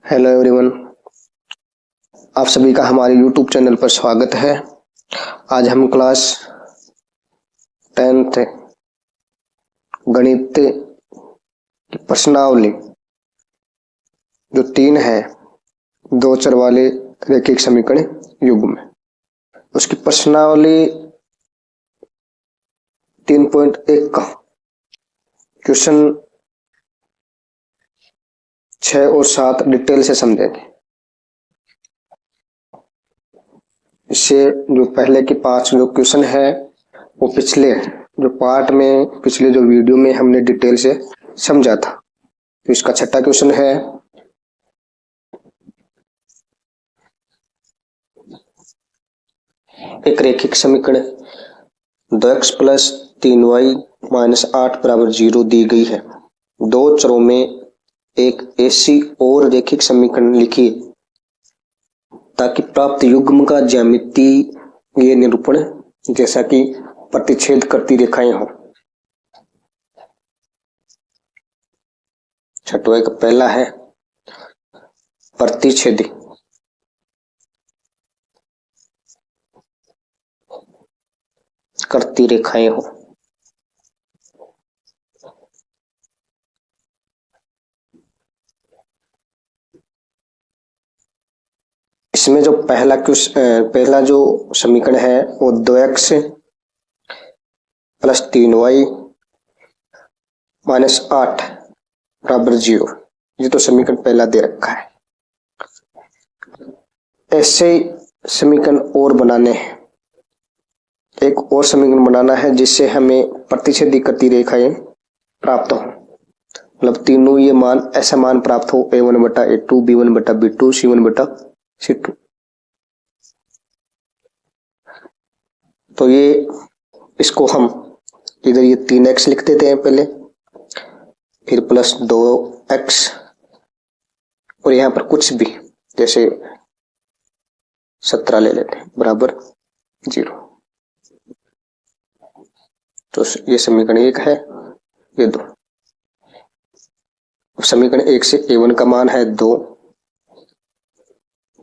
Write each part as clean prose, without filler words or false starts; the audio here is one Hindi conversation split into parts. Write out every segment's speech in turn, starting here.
हेलो एवरीवन, आप सभी का हमारे यूट्यूब चैनल पर स्वागत है। आज हम क्लास 10th गणित की प्रश्नावली जो 3 है, 2 चर वाले रैखिक समीकरण युग में, उसकी प्रश्नावली 3.1 का क्वेश्चन 6 और 7 डिटेल से समझेंगे। इससे जो पहले की 5 जो क्वेश्चन है वो पिछले जो वीडियो में हमने डिटेल से समझा था। तो इसका छठा क्वेश्चन है, एक रैखिक समीकरण 2x प्लस 3y माइनस 8 बराबर 0 दी गई है। दो चरों में एक ऐसी और रैखिक समीकरण लिखिए ताकि प्राप्त युग्म का ज्यामितीय निरूपण जैसा कि प्रतिच्छेद करती रेखाएं हों। छठवां का पहला है प्रतिच्छेदी। करती रेखाएं हों। इसमें जो पहला जो समीकरण है वो 2x प्लस 3y माइनस 8 बराबर 0, ये तो समीकरण पहला दे रखा है। ऐसे समीकरण और बनाने हैं, एक और समीकरण बनाना है जिससे हमें प्रतिच्छेदी करती रेखाएं प्राप्त हो। मतलब तीनों ये मान ऐसा मान प्राप्त हो, a1 बटा a2, b1 बटा b2, c1 बटा c2। तो ये इसको हम इधर ये 3x लिख देते हैं पहले, फिर प्लस 2x और यहाँ पर कुछ भी जैसे 17 ले लेते हैं बराबर 0। तो ये समीकरण 1 है, ये 2। समीकरण 1 से a1 का मान है 2,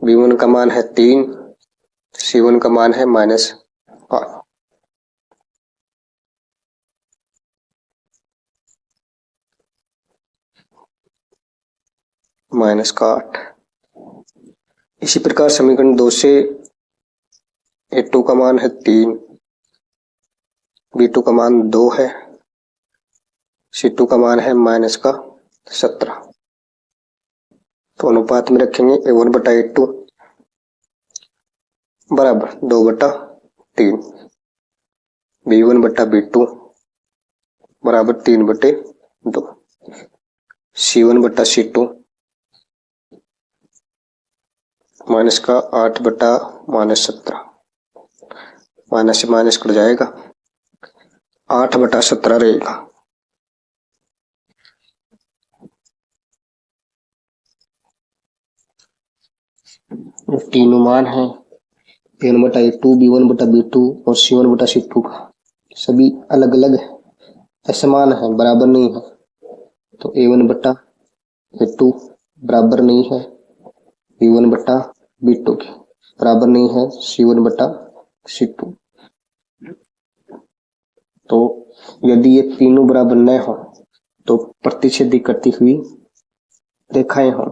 b1 का मान है 3, c1 का मान है -8। -8। इसी प्रकार समीकरण 2 से a2 का मान है 3, b2 का मान 2 है, c2 का मान है -17। तो अनुपात में रखेंगे a1 बटा a2 बराबर 2 बटा 3, b1 बटा b2 बराबर 3 बटे 2, c1 बटा c2 -8 बटा -17, माइनस से माइनस कट जाएगा, 8 बटा 17 रहेगा। तीनों मान है a1 बटा a2, b1 बटा b2 और c1 बटा c2 का सभी अलग अलग है, ऐसे मान है, बराबर नहीं है। तो a1 बटा a2 बराबर नहीं है b1 बटा b2 के, बराबर नहीं है c1 बटा c2। तो यदि ये तीनों बराबर न हो तो प्रतिच्छेदी करती हुई रेखाएं हों।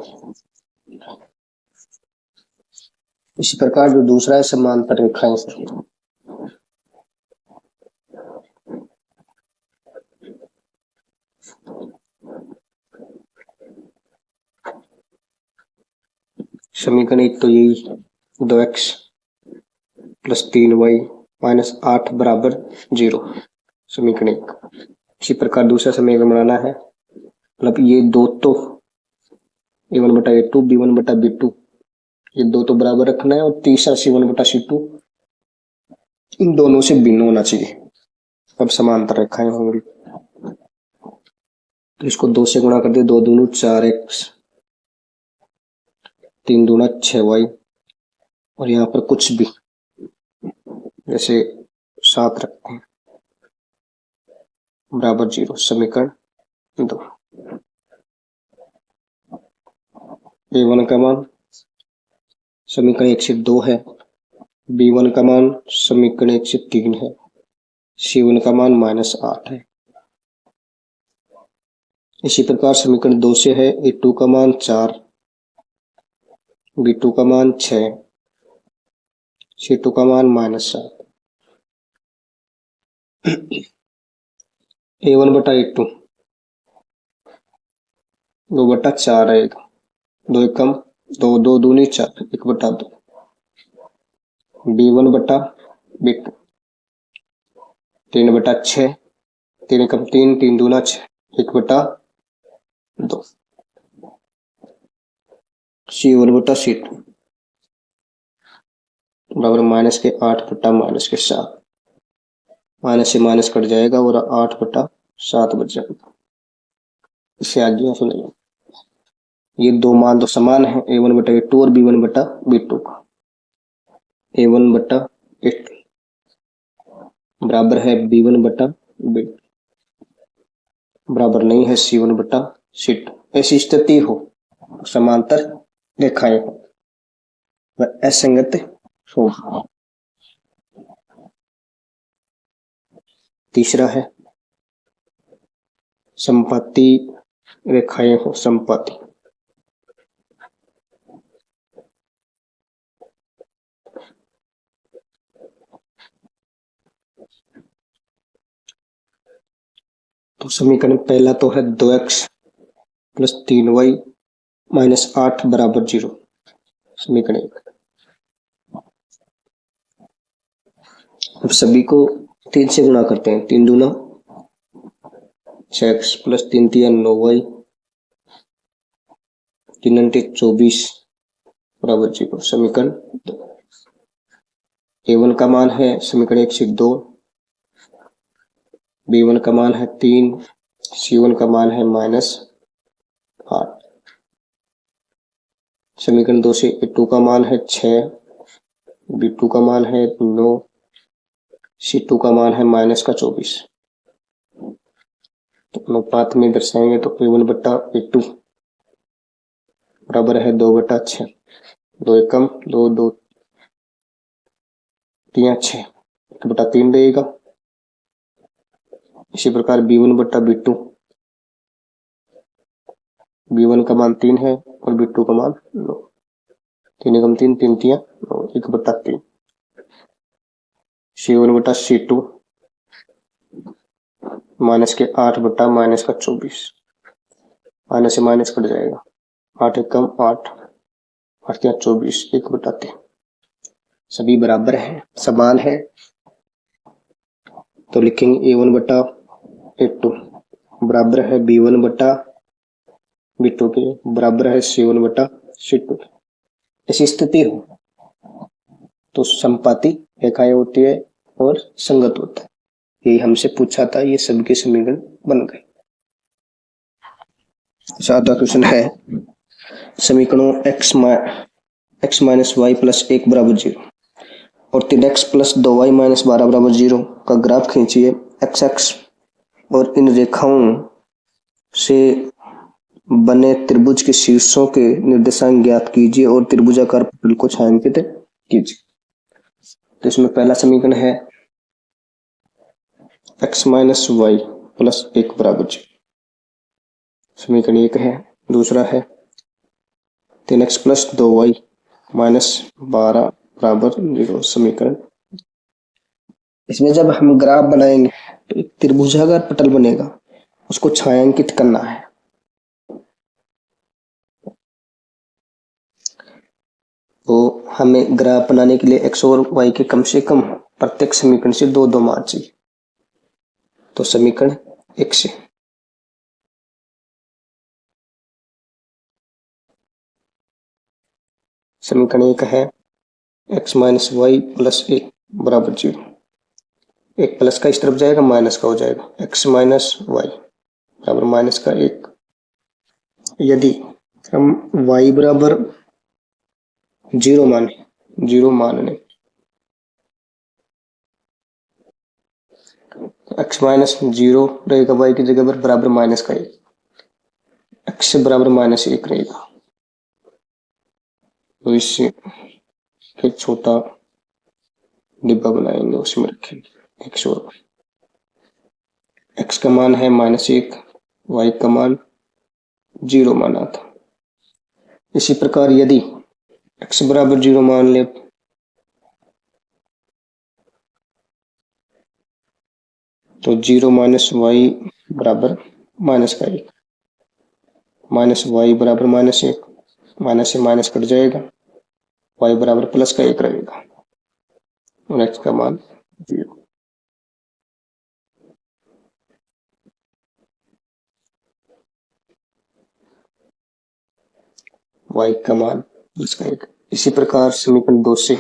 इसी प्रकार जो दूसरा है समांतर रेखाएं। समीकरण 1 तो यही 2x प्लस 3y माइनस 8 बराबर 0, समीकरण 1। इसी प्रकार दूसरा समीकरण बनाना है, मतलब ये दो तो a1 बटा a2, b1 बटा b2, ये दो तो बराबर रखना है, और तीसरा c1 बटा c2 इन दोनों से भिन्न होना चाहिए। अब समांतर रेखाएं होंगी, तो इसको 2 से गुणा कर दे, 2 दूनी 4x, 3 दूना 6y, और यहाँ पर कुछ भी जैसे 7 रखते हैं बराबर 0, समीकरण 2। A1 का मान समीकरण 1 से 2 है, B1 का मान समीकरण 1 से 3 है, C1 का मान -8 है। इसी प्रकार समीकरण 2 से है A2 का मान 4, B2 का मान 6, C2 का मान -7। A1 बटा A2 2/4 आएगा, 2 एकम 2, 2 दूनी 4, 1/2। B1 बटा B2 3/6, 3 एकम 3, 3 दूना 6, 1/2। C1 बटा C2 बराबर -8 बटा माइनस से माइनस कट जाएगा और 8/7 बच जाएगा। इसे आगे सुनिए, ये दो मान तो समान है, A1 बटा A2 और B1 बटा B2 का। A1 बटा A2 बराबर है B1 बटा B2, बराबर नहीं है C1 बटा C2। ऐसी स्थिति हो, समांतर रेखाएं हो, वह असंगत हो। तीसरा है संपाती रेखाएं हो, संपाती। तो समीकरण पहला तो है 2x प्लस 3y माइनस 8 बराबर 0। समीकरण 1। अब सभी को 3 से गुणा करते हैं, 3 दूना 6x प्लस 3 तिया 9y 3 अंटे 24 बराबर 0। समीकरण 2। A1 का मान है समीकरण 1 से 2, B1 का मान है 3, C1 का मान है -8। समीकरण 2 से A2 का मान है 6, B2 का मान है 9, C2 का मान है -24। तो अनुपात में दर्शाएंगे तो A1 बटा A2 बराबर है 2/6, 2 एकम 2, 2 3 6, 1/3 देगा। इसी प्रकार B1 बटा B2, B1 का मान 3 है और B2 का मान 9, 3 एकम 3, 3 तिया 9, 1/3। C1 बटा C2 माइनस के 8 बटा -24, माइनस से माइनस कट जाएगा, 8 एकम 8, 8 तिया 24, 1/3। सभी बराबर हैं, समान है, तो लिखेंगे A1 बटा A2 बराबर है B1 बटा B2 के, बराबर है C1 बटा C2। ऐसी स्थिति हो तो संपाती रेखाएं होती है और संगत होता है। यही हमसे पूछा था, ये सबके समीकरण बन गए। सातवां क्वेश्चन है समीकरणों x माइनस वाई प्लस 1 बराबर 0 और 3x प्लस 2y माइनस 12 बराबर 0 का ग्राफ खींचिए। x और इन रेखाओं से बने त्रिभुज के शीर्षों के निर्देशांक ज्ञात कीजिए और त्रिभुजाकार पटल को छायांकित कीजिए। तो इसमें पहला समीकरण है x माइनस वाई प्लस 1 बराबर 0, समीकरण 1 है। दूसरा है 3x प्लस 2y माइनस 12 बराबर 0, समीकरण। इसमें जब हम ग्राफ बनाएंगे तो एक त्रिभुजाकार पटल बनेगा, उसको छायांकित करना है। तो हमें ग्राफ बनाने के लिए x और y के कम से कम प्रत्येक समीकरण से 2 मान चाहिए। तो समीकरण 1 से समीकरण 1 है x माइनस वाई प्लस 1 बराबर 0। एक प्लस का इस तरफ जाएगा, माइनस का हो जाएगा, x माइनस वाई बराबर माइनस का 1। यदि हम y बराबर 0 मान लें, x माइनस 0 रहेगा y की जगह पर, बराबर माइनस का 1, x बराबर -1 रहेगा। तो इससे एक छोटा डिब्बा बनाएंगे, उसमें रखेंगे एक्स और वाई। एक्स का मान है -1, वाई का मान 0 माना था। इसी प्रकार यदि एक्स बराबर 0 मान ले तो 0 माइनस वाई बराबर -1, माइनस वाई बराबर -1, माइनस से माइनस कट जाएगा, वाई बराबर +1 रहेगा और एक्स का मान 0। वाई का मान +1। इसी प्रकार समीकरण 2 से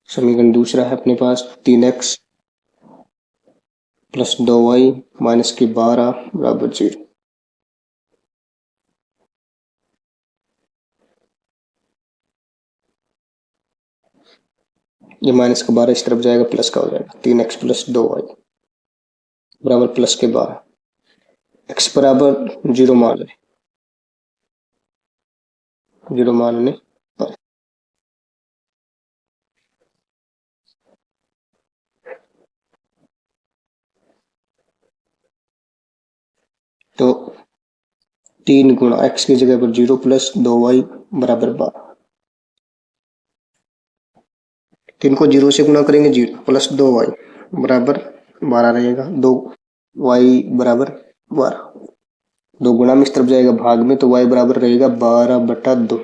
समीकरण दूसरा है अपने पास 3x + 2y - 12 बराबर 0। ये माइनस का 12 इस तरफ जाएगा, प्लस का हो जाएगा। 3x + 2y बराबर +12। x बराबर 0 मान लें, 0 मानने पर तो 3 गुणा x की जगह पर 0 + 2y बराबर 12। 3 को 0 से गुणा करेंगे, 0 + 2y बराबर 12 रहेगा। 2y बराबर 12, 2 गुणा में इस तरफ जाएगा भाग में, तो y बराबर रहेगा 12/2।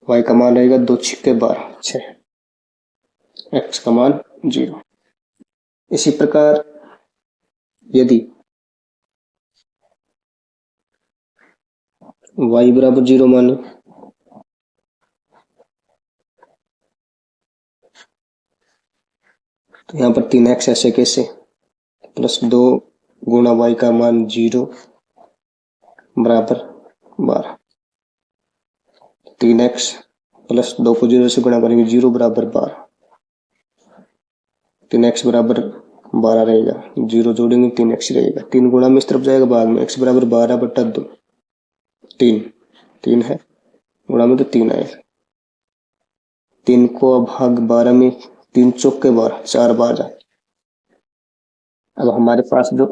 y का मान रहेगा 2 × 12 6, x का मान 0। इसी प्रकार यदि y बराबर 0 माने तो यहाँ पर 3x ऐसे कैसे, +2 गुणा y का मान 0 बराबर 12। 3x + 2 को 0 से गुणा करेंगे, 0 बराबर 12। 3x बराबर 12 रहेगा, 0 जोड़ेंगे 3x रहेगा। 3 गुणा में इस तरफ जाएगा भाग में, x बराबर 12/2, 3 है, गुणा में तो 3 आएगा। 3 को भाग 12 में, 3 चौके 12, 4 बार जाए। अब हमारे पास जो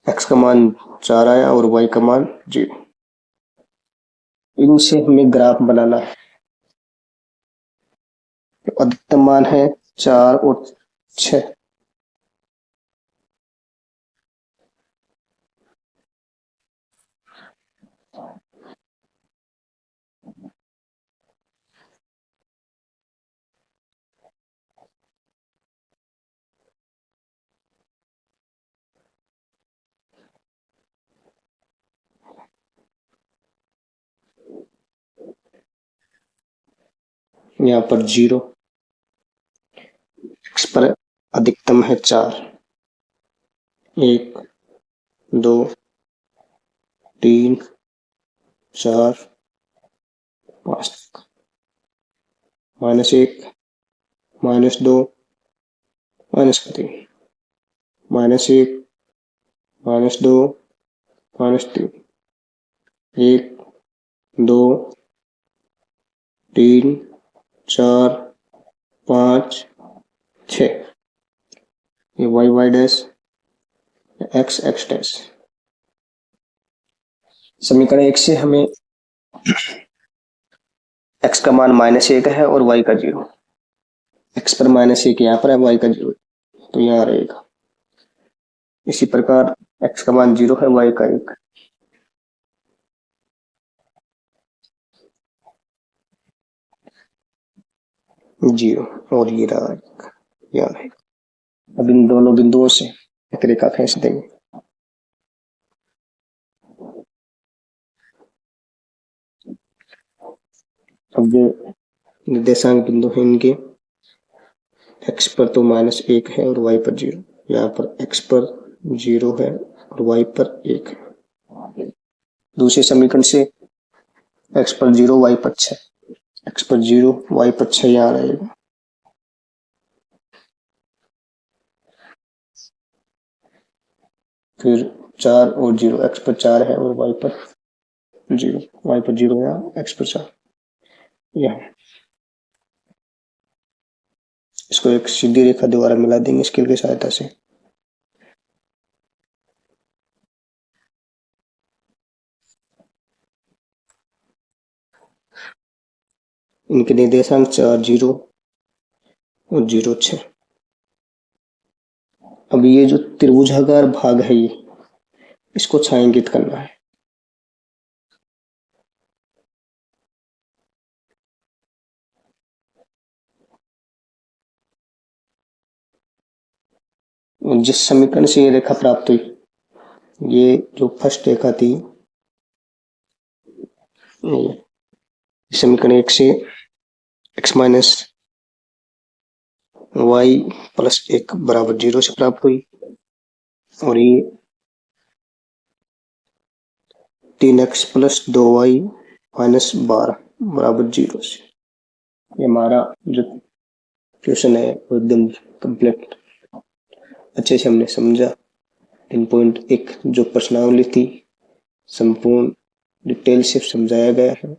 x का मान 4 आया और y का मान 0, इनसे हमें ग्राफ बनाना है। तो अधिकतम मान है 4 और 6। यहाँ पर 0, x पर अधिकतम है 4, 1 2 3 4 5 तक, -1 -2 -3, -1 -2 -3, 1 2 3 4 5 6। ये y डैश, x डैश। समीकरण 1 से हमें x का मान -1 है और y का 0। x पर -1 यहाँ पर है, y का 0 तो यहाँ रहेगा। इसी प्रकार x का मान 0 है, y का 1। जीरो और ये रहा यहाँ है। अब इन दोनों बिंदुओं से एक रेखा खींच देंगे। अब जो निर्देशांक बिंदु है इनके, x पर तो -1 है और y पर 0। यहाँ पर x पर 0 है और y पर 1 है। दूसरे समीकरण से x पर 0 y पर 6, x पर 0 y पर 6 यहाँ रहेगा। फिर 4 और 0, x पर 4 है और y पर 0, y पर 0 है, x पर 4। यहाँ इसको एक सीधी रेखा द्वारा मिला देंगे स्केल की सहायता से। इनके निर्देशांक 4, 0 और 0, 6। अब ये जो त्रिभुजाकार भाग है ये, इसको छायांकित करना है। जिस समीकरण से ये रेखा प्राप्त हुई, ये जो फर्स्ट रेखा थी, समीकरण 1 से x माइनस वाई प्लस 1 बराबर 0 से प्राप्त हुई, और ये 3x प्लस 2y माइनस 12 बराबर 0 से। ये हमारा जो क्वेश्चन है वो एकदम कंप्लीट अच्छे से हमने समझा। 3.1 जो प्रश्नावली थी संपूर्ण डिटेल से समझाया गया है।